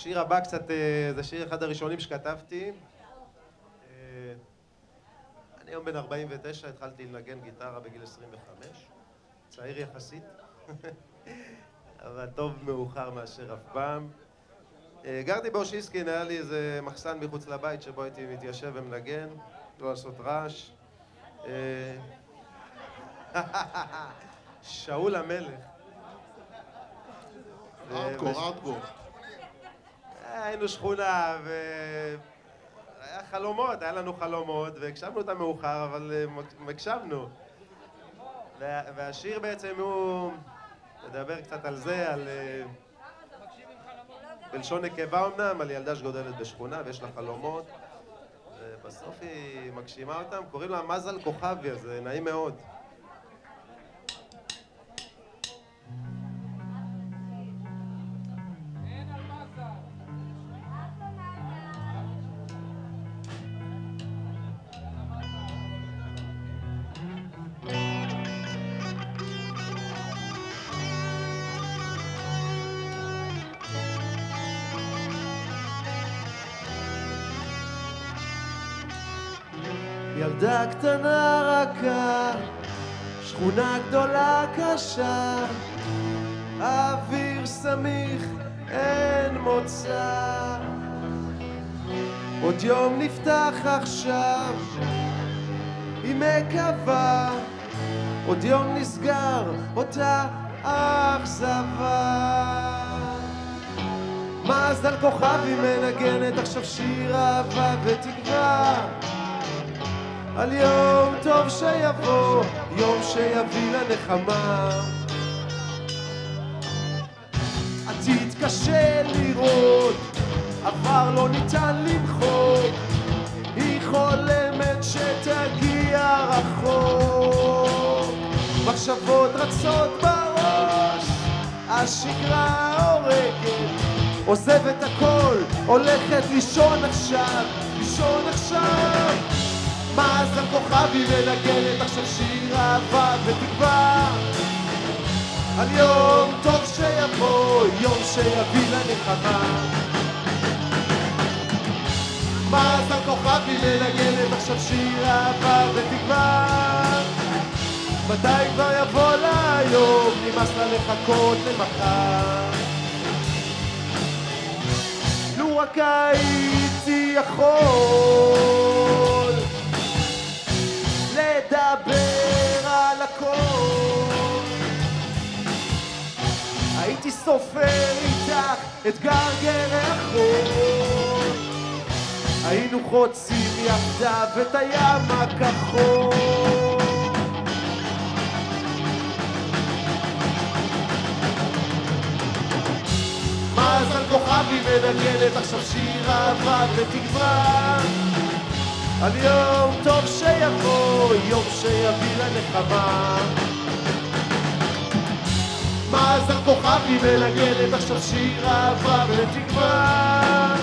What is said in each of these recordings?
השיר הבא קצת, זה שיר אחד הראשונים שכתבתי. אני היום בן 49, התחלתי לנגן גיטרה בגיל 25, צעיר יחסית, אבל טוב מאוחר מאשר אף פעם. גרתי באושיסקין, היה לי איזה מחסן מחוץ לבית שבו הייתי מתיישב ומנגן, לא לעשות רעש. שאול המלך. ארדקור. היינו שכונה והיה חלומות, היה לנו חלומות והגשמנו אותם מאוחר, אבל הגשמנו. והשיר בעצם הוא מדבר קצת על זה, על בלשון נקבה אמנם, על ילדה שגודלת בשכונה ויש לה חלומות ובסוף היא מגשימה אותם, קוראים לה מזל כוכבי, אז זה נעים מאוד. ילדה קטנה רכה, שכונה גדולה קשה, האוויר סמיך, אין מוצא. עוד יום נפתח עכשיו, היא מקווה, עוד יום נסגר, אותה אכזבה. מזל כוכבי מנגנת עכשיו שיר אהבה ותקווה, על יום טוב שיבוא, יום שיביא לנחמה. עתיד קשה לראות, עבר לא ניתן למחוק, היא חולמת שתגיע רחוק. מחשבות רצות בראש, השגרה הורגת, עוזבת הכל, הולכת לישון עכשיו, לישון עכשיו. מזל כוכבי מנגנת עכשיו שיר אהבה ותקווה, על יום טוב שיבוא, יום שיביא לנחמה. מזל כוכבי מנגנת עכשיו שיר אהבה ותקווה, מתי כבר יבוא ליום, נמאס לה לחכות למחר. לו רק הייתי יכול לדבר על הכל, הייתי סופר איתך את גרגר החול, היינו חוצים יחדיו את הים הכחול. מזל כוכבי מנגנת עכשיו שיר אהבה ותקווה, על יום טוב שיבוא, יום שיביא לנחמה. מזל כוכבי מנגנת עכשיו שיר אהבה ותקווה,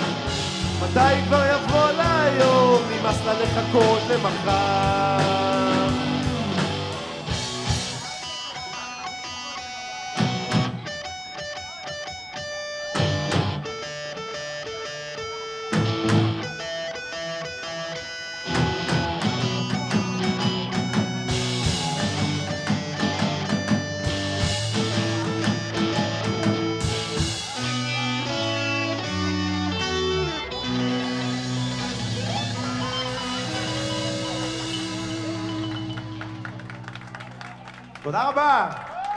מתי כבר יבוא ליום, נמאס לה לחכות למחר. תודה רבה.